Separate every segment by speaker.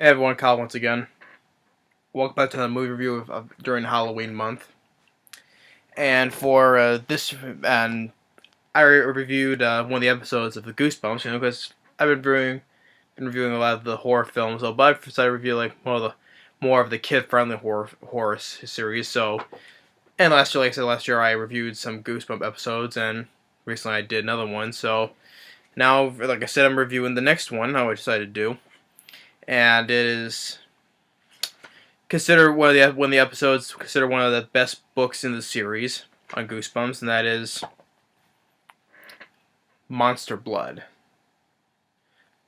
Speaker 1: Hey everyone, Kyle once again. Welcome back to the movie review during Halloween month. And for and I reviewed one of the episodes of the Goosebumps, because I've been reviewing a lot of the horror films. So, but I decided to review like more of the kid-friendly horror series. So, and last year, like I said, last year I reviewed some Goosebump episodes, and recently I did another one. So now, like I said, I'm reviewing the next one. I decided to do, and it is consider one of the episodes consider one of the best books in the series on Goosebumps, and that is Monster Blood.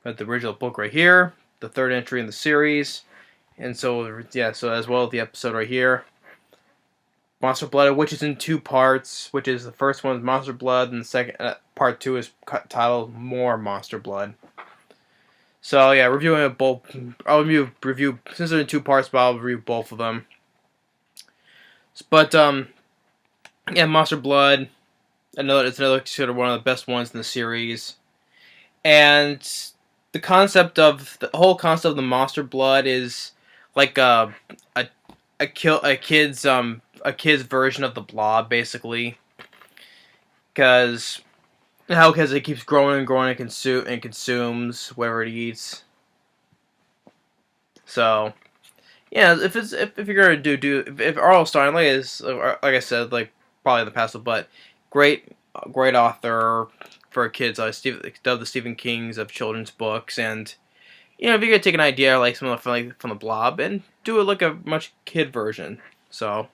Speaker 1: Got the original book right here, the third entry in the series, and so as well the episode right here, Monster Blood, which is in two parts. Which is the first one is Monster Blood, and the second part two is titled More Monster Blood. So yeah, reviewing both. I'll review since they're in two parts, but I'll review both of them. But yeah, Monster Blood. It's another considered one of the best ones in the series, and the whole concept of the Monster Blood is like a kid's version of the Blob, basically, because it keeps growing and growing and consumes whatever it eats. So yeah, if you're gonna if R.L. Stein like I said, like probably in the past, but great author for kids. Dubbed the Stephen King's of children's books, and if you're gonna take an idea like something from the Blob and do it like a much kid version. So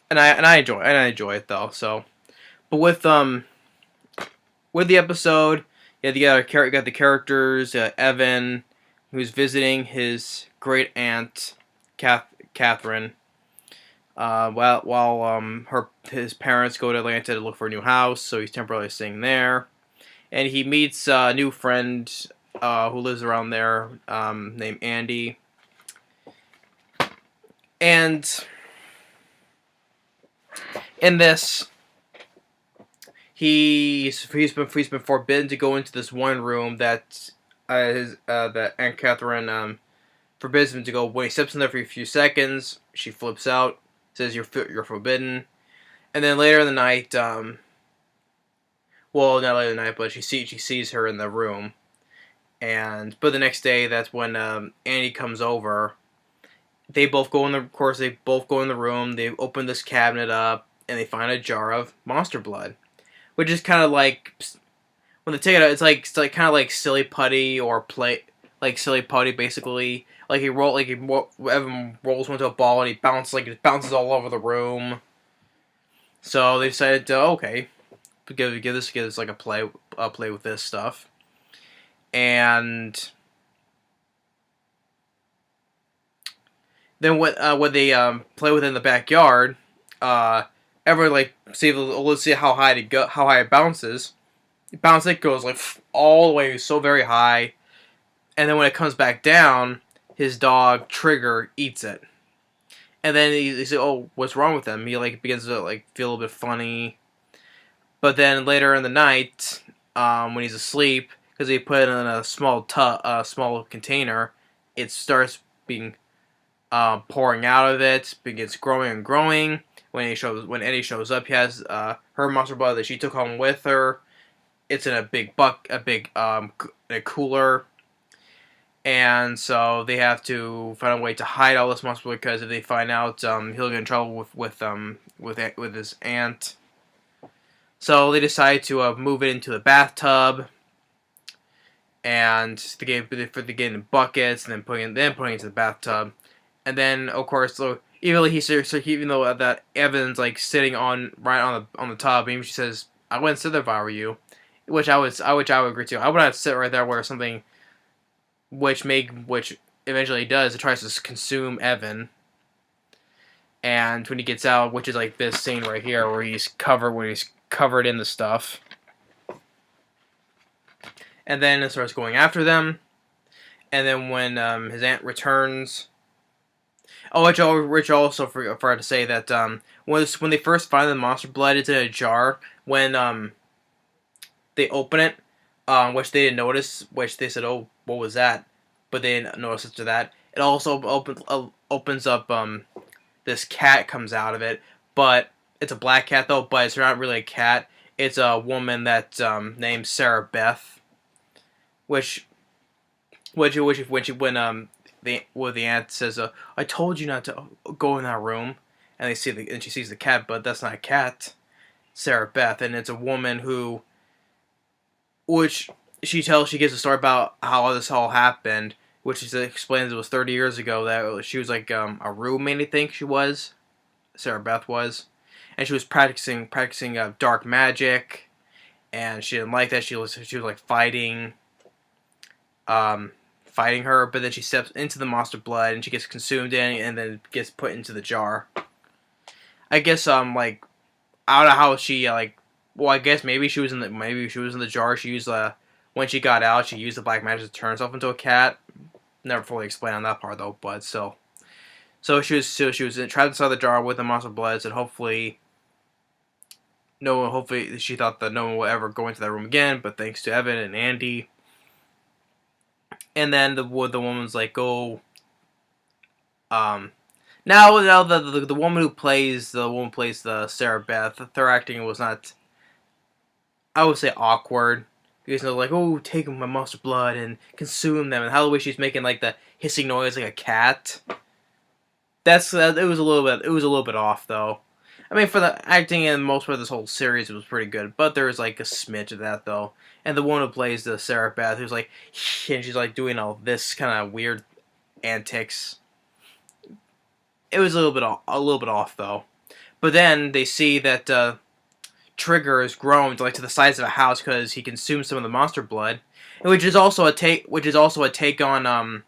Speaker 1: and I enjoy it though. So, but with the episode, you got the characters, Evan, who's visiting his great aunt, Catherine. While his parents go to Atlanta to look for a new house, so he's temporarily staying there, and he meets a new friend who lives around there, named Andy, and in this, he's been forbidden to go into this one room that that Aunt Catherine forbids him to go. When he steps in there for a few seconds, she flips out, says you're forbidden, and then later in the night, well, not later in the night, but she sees her in the room, but the next day, that's when Andy comes over. They both go in the room. They open this cabinet up, and they find a jar of Monster Blood, which is kind of like when they take it out, it's like kind of like silly putty silly putty, basically. Evan rolls into a ball and it bounces all over the room. So they decided to give this like a play with this stuff, and then when they play with it in the backyard, everyone let's see how high it bounces. It goes like all the way so very high, and then when it comes back down, his dog Trigger eats it, and then he says, "Oh, what's wrong with him?" He begins to feel a little bit funny, but then later in the night, when he's asleep, because he put it in a small container, it starts being pouring out of it, begins growing and growing. When Eddie shows up, he has her Monster Blood that she took home with her. It's in a big cooler, and so they have to find a way to hide all this Monster Blood, because if they find out, he'll get in trouble with his aunt. So they decide to move it into the bathtub, and they get in buckets, and then putting it into the bathtub. And then, of course, even though that Evan's sitting on the tub, even she says, "I wouldn't sit there if I were you," which I would agree to. I would not sit right there where something, which eventually does. It tries to consume Evan, and when he gets out, which is like this scene right here where he's covered in the stuff, and then it starts going after them, and then when his aunt returns. Oh, which also forgot to say that when they first find the Monster Blood, it's in a jar. When they open it, which they didn't notice, which they said, "Oh, what was that?" but they didn't notice after that. It also opens up. This cat comes out of it, but it's a black cat though. But it's not really a cat. It's a woman that's named Sarah Beth, which when the aunt says, "I told you not to go in that room," and she sees the cat, but that's not a cat. Sarah Beth, and it's a woman which she gives a story about how this all happened, which she explains it was 30 years ago that she was like a roommate, I think she was. Sarah Beth was, and she was practicing dark magic, and she didn't like that. She was like fighting her, but then she steps into the monster blood and she gets consumed in, and then gets put into the jar. I guess like I don't know how she well, I guess maybe she was in the jar. She used when she got out, she used the black magic to turn herself into a cat. Never fully explained on that part though, but still. So she was trapped inside the jar with the monster bloods, and hopefully she thought that no one will ever go into that room again. But thanks to Evan and Andy, and then the woman's like, "Go." Now the woman who plays the Sarah Beth, their acting was not, I would say, awkward, because they're like, "Oh, take my monster blood and consume them," and how the way she's making like the hissing noise like a cat. It was a little bit off though. I mean, for the acting and most of this whole series, it was pretty good, but there was like a smidge of that though. And the one who plays the Sarah Beth, who's like, and she's like doing all this kind of weird antics. It was a little bit off though. But then they see that Trigger has grown to the size of a house because he consumed some of the monster blood, which is also a take on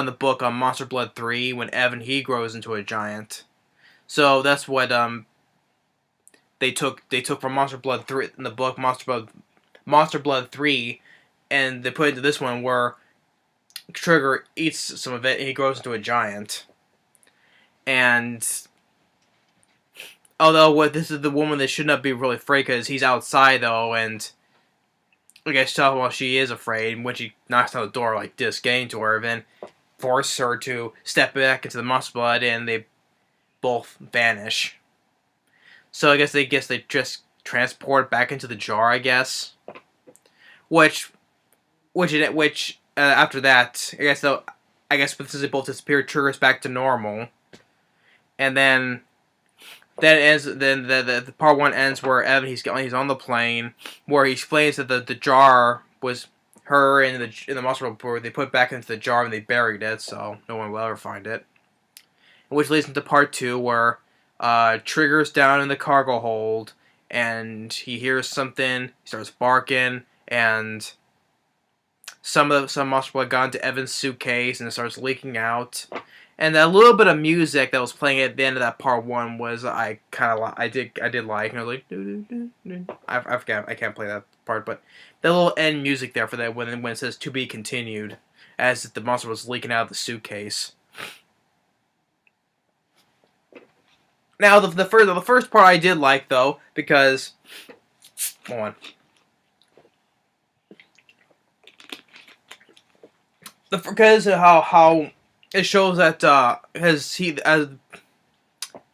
Speaker 1: the book on Monster Blood 3 when Evan he grows into a giant. So that's what they took from Monster Blood 3 in the book Monster Blood 3, and they put it into this one where Trigger eats some of it and he grows into a giant. And although this is the woman that should not be really afraid because he's outside though, and I guess she is afraid when she knocks on the door like this, getting to her, then force her to step back into the monster blood, and they both vanish. So I guess they just transport back into the jar, I guess. Which after that, I guess since they both disappear, triggers back to normal, and then that ends. Then the part one ends where Evan he's on the plane, where he explains that the jar was her in the monster report. They put back into the jar and they buried it, so no one will ever find it. Which leads into part 2, where Trigger's down in the cargo hold, and he hears something. He starts barking, and some monster blood got into Evan's suitcase, and it starts leaking out. And that little bit of music that was playing at the end of that part 1 was I did like, and I was like, I forget, I can't play that part, but that little end music there for that when it says "to be continued," as if the monster was leaking out of the suitcase. Now the first part I did like though, because hold on. Because of how it shows that trying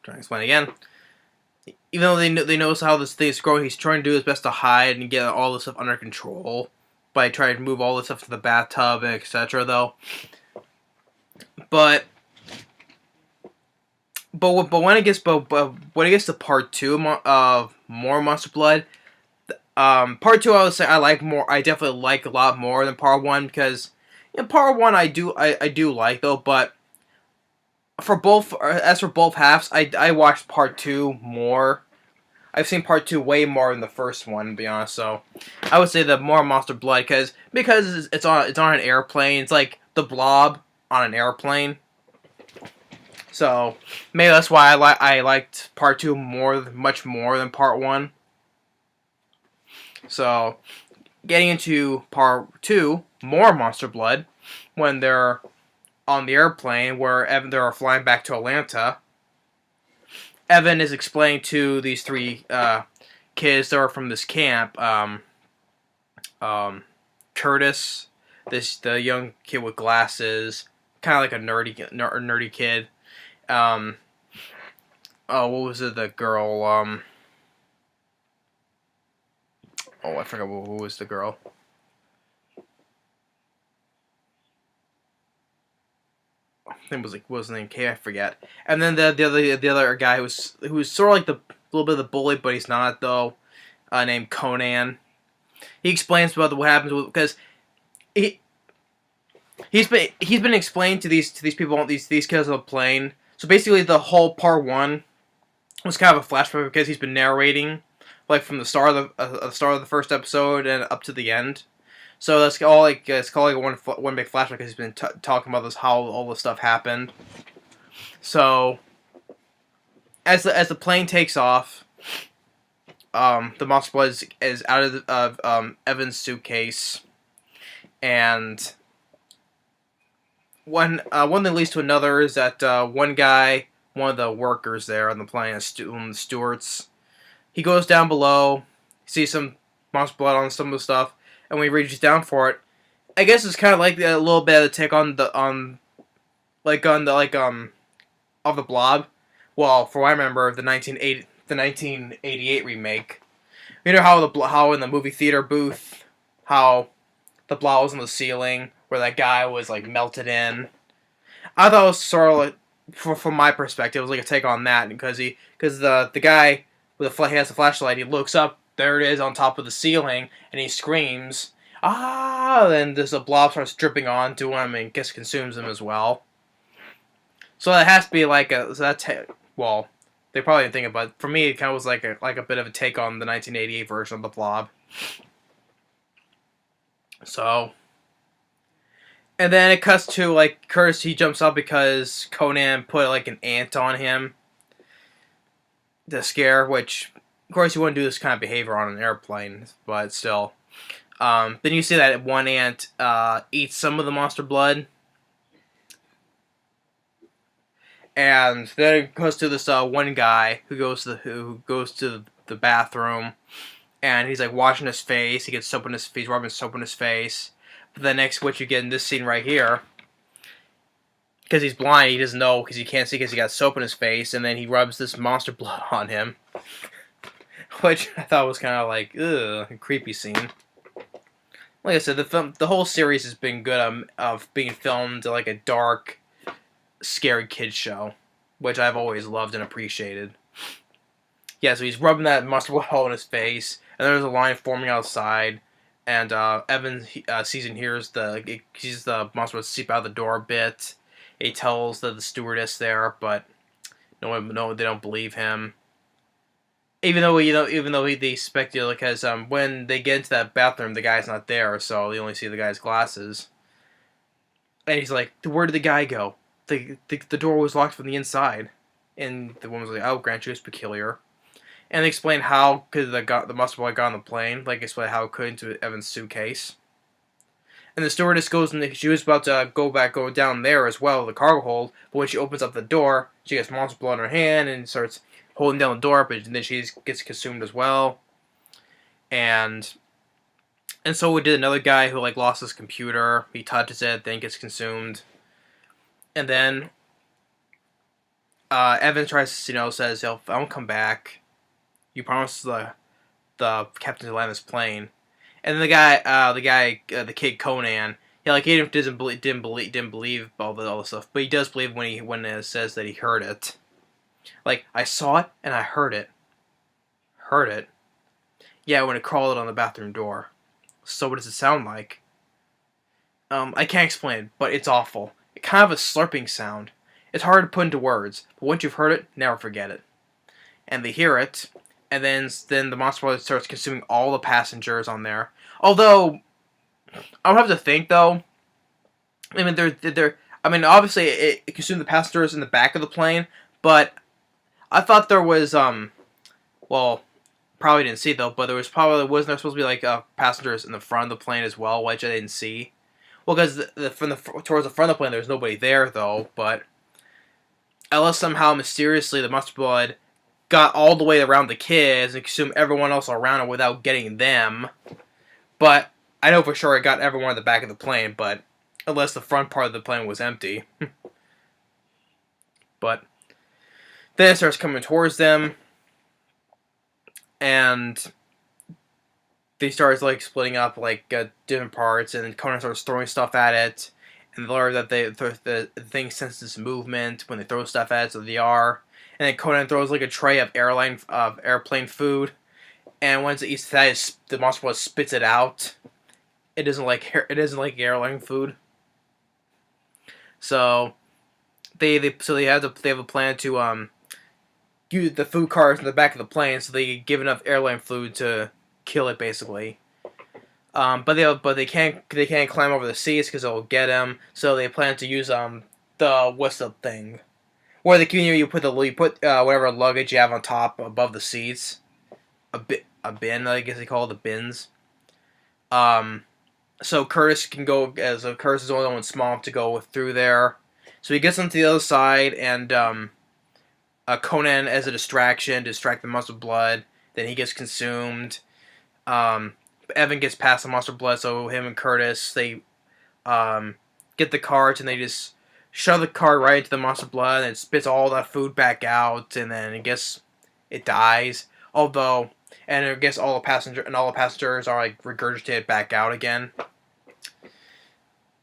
Speaker 1: to explain again. Even though they notice how this thing is growing, he's trying to do his best to hide and get all this stuff under control by trying to move all this stuff to the bathtub, etc. Though, but when it gets to part 2 of more Monster Blood, part 2 I would say I definitely like a lot more than part 1, because part 1 I do like though, but for both halves, I watched part 2 more. I've seen part 2 way more than the first one, to be honest. So I would say the more Monster Blood, because it's on an airplane. It's like the Blob on an airplane. So maybe that's why I liked part 2 much more than part 1. So getting into part 2, more Monster Blood, when they're on the airplane where they're flying back to Atlanta. Evan is explaining to these 3 kids that are from this camp, Curtis, the young kid with glasses, kind of like a nerdy kid. Um, oh, what was it? The girl. Oh, I forgot who was the girl. I think it was like what was his name? K, I forget. And then the other guy who was sort of like the little bit of the bully, but he's not though. Named Conan. He explains about what happens because he he's been explained to these people these kids on the plane. So basically, the whole part one was kind of a flashback because he's been narrating like from the start of the first episode and up to the end. So that's all like it's called like one big flashback because he's been talking about this how all this stuff happened. So as the plane takes off, the monster blood is out of Evan's suitcase, and one thing leads to another is that one guy, one of the workers there on the plane, one of the stewards, he goes down below, sees some monster blood on some of the stuff, and when he reaches down for it, I guess it's kind of like a little bit of a take on the of the Blob. Well, for what I remember, the 1988 remake. You know how in the movie theater booth, how the Blob was on the ceiling, where that guy was like melted in. I thought it was sort of like, from my perspective, it was like a take on that because the guy with he has a flashlight, he looks up, there it is on top of the ceiling, and he screams, ah! Then a blob starts dripping onto him and gets consumes him as well. So that has to be like well, they probably didn't think about it. For me, it kind of was like a bit of a take on the 1988 version of the Blob. So, and then it cuts to like Curtis. He jumps up because Conan put like an ant on him to scare. Which, of course, you wouldn't do this kind of behavior on an airplane, but still. Then you see that one ant eats some of the monster blood. And then it goes to this one guy who goes to the bathroom, and he's like washing his face. He gets soap in his face, rubbing soap in his face. But the next what you get in this scene right here, because he's blind, he doesn't know because he can't see because he got soap in his face, and then he rubs this monster blood on him, which I thought was kind of like a creepy scene. Like I said, the whole series has been good of being filmed like a dark, scary kids show, which I've always loved and appreciated. Yeah, so he's rubbing that mustard hole in his face, and there's a line forming outside, and Evan sees and hears sees the monster seep out of the door a bit. He tells the stewardess there, but no, they don't believe him. Even though they speculate because when they get into that bathroom, the guy's not there, so they only see the guy's glasses. And he's like, "Where did the guy go? The door was locked from the inside." And the woman's like, "Oh, grant you, it's peculiar." And they explain how, because the mustard blood got on the plane, like explain how it could into Evan's suitcase. And the stewardess goes and she was about to go down there as well, the cargo hold, but when she opens up the door, she gets monster blood in her hand and starts holding down the door, but then she gets consumed as well. And so we did another guy who like lost his computer. He touches it, then gets consumed. And then Evan tries to, says, "I won't come back. You promised the captain to land this plane." And then the kid Conan, he didn't believe all the stuff, but he does believe when it says that he heard it. Like, I saw it and I heard it. Heard it? Yeah, when it crawled on the bathroom door. So what does it sound like? I can't explain it, but it's awful. It's kind of a slurping sound. It's hard to put into words, but once you've heard it, never forget it. And they hear it, and then the monster blood starts consuming all the passengers on there. Although, I would have to think though. I mean, obviously it consumed the passengers in the back of the plane, but I thought there was well, probably didn't see though, but wasn't there supposed to be like passengers in the front of the plane as well, which I didn't see. Well, because towards the front of the plane, there's nobody there though, but unless somehow mysteriously the monster blood got all the way around the kids and consumed everyone else around it without getting them. But I know for sure it got everyone at the back of the plane, but unless the front part of the plane was empty. But then it starts coming towards them, and they start like splitting up like different parts, and Conan starts throwing stuff at it, and they learn that the thing senses movement when they throw stuff at it, so they are. And then Conan throws like a tray of airplane food, and once it eats that, the monster blood spits it out. It isn't like airline food. So they have a plan to use the food cars in the back of the plane, so they give enough airline food to kill it basically. But they can't climb over the seats because it'll get them. So they plan to use the what's the thing where you put whatever luggage you have on top above the seats, a bin, I guess they call it the bins. So Curtis can go, as Curtis is the only one small enough to go through there. So he gets onto the other side, and Conan, as a distract the monster blood. Then he gets consumed. Evan gets past the monster blood, so him and Curtis, they get the carts, and they just shove the cart right into the monster blood, and it spits all that food back out, and then I guess it dies. Although, and I guess all the passengers are like regurgitated back out again.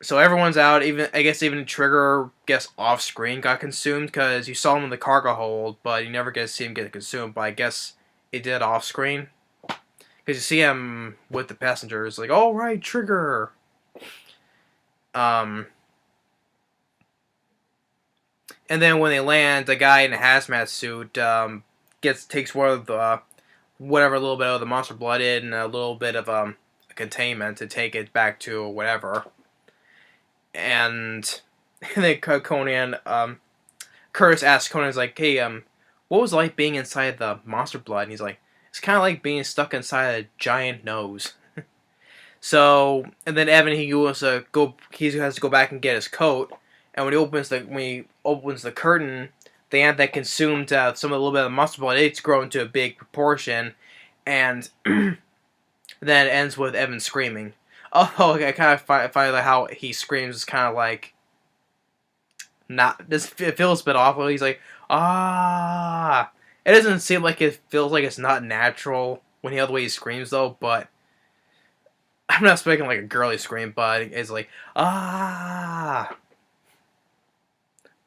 Speaker 1: So everyone's out. Even Trigger, off screen got consumed because you saw him in the cargo hold, but you never get to see him get consumed. But I guess it did off screen because you see him with the passengers, like, "All right, Trigger." And then when they land, the guy in a hazmat suit takes one of the whatever little bit of the monster blood in, and a little bit of containment to take it back to whatever. And then Conan, Curtis asks Conan's like, "Hey, what was it like being inside the monster blood?" And he's like, "It's kind of like being stuck inside a giant nose." So, and then Evan, he has to go back and get his coat. And when he opens the curtain, the ant that consumed some of the little bit of the monster blood, it's grown to a big proportion, and then it ends with Evan screaming. Oh, I kind of find like how he screams is kind of like it feels a bit awful. He's like, ah. It doesn't seem like it feels like it's not natural when the way he screams though, but I'm not speaking like a girly scream, but it's like, ah.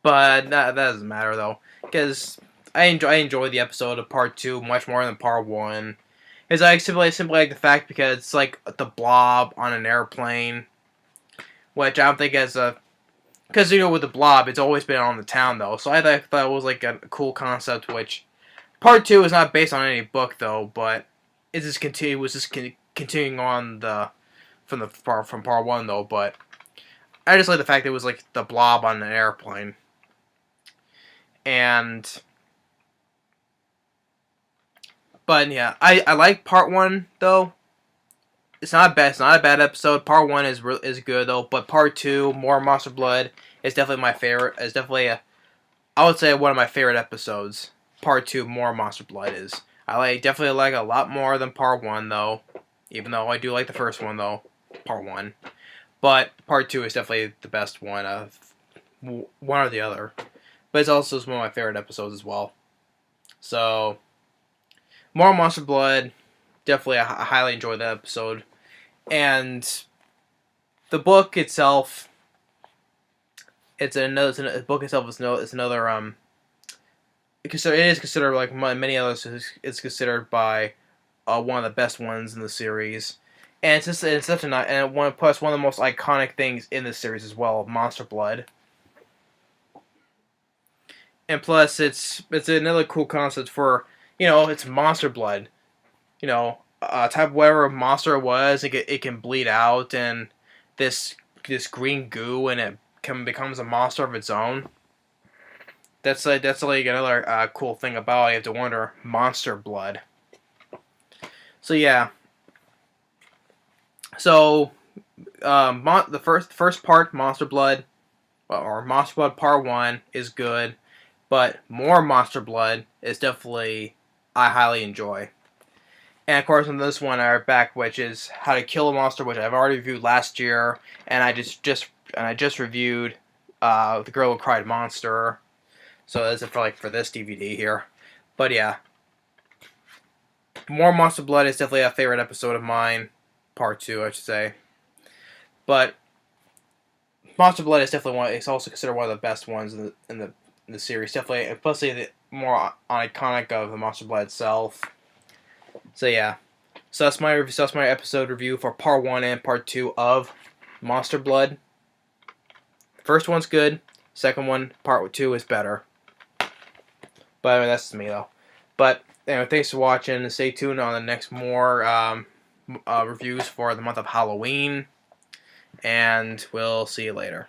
Speaker 1: But that doesn't matter though, because I enjoy the episode of part 2 much more than part 1. It's like simply like the fact because it's like the blob on an airplane, which I don't think because with the blob it's always been on the town though, so I thought it was like a cool concept. Which part 2 is not based on any book though, but it just continuing on from part 1 though. But I just like the fact that it was like the blob on an airplane. But yeah, I like part 1 though. It's not bad. It's not a bad episode. Part 1 is good though, but part 2, more Monster Blood, is definitely my favorite. It's definitely I would say one of my favorite episodes. Part 2, more Monster Blood is. Definitely like a lot more than part 1 though, even though I do like the first one though, part 1. But part 2 is definitely the best one of one or the other. But it's also one of my favorite episodes as well. So, more Monster Blood, definitely I highly enjoyed that episode. And the book itself, the book itself is another it is considered like many others. It's considered by one of the best ones in the series, and it's such a and one of the most iconic things in the series as well, Monster Blood. And plus, it's another cool concept for it's Monster Blood, type of whatever monster it was, it can bleed out, and this green goo, and it becomes a monster of its own. That's like another cool thing about it. You have to wonder, Monster Blood. So yeah. So the first part, Monster Blood, or Monster Blood Part 1, is good, but more Monster Blood is definitely I highly enjoy. And of course, on this one, are back, which is How to Kill a Monster, which I've already reviewed last year, and I just reviewed The Girl Who Cried Monster. So that's it for this DVD here. But yeah, More Monster Blood is definitely a favorite episode of mine. Part 2, I should say. But Monster Blood is definitely one. It's also considered one of the best ones in the series. Definitely, especially the more iconic of the Monster Blood itself. So yeah, so that's my episode review for Part 1 and Part 2 of Monster Blood. First one's good. Second one, Part 2 is better. But anyway, that's me though. But anyway, thanks for watching. Stay tuned on the next more reviews for the month of Halloween. And we'll see you later.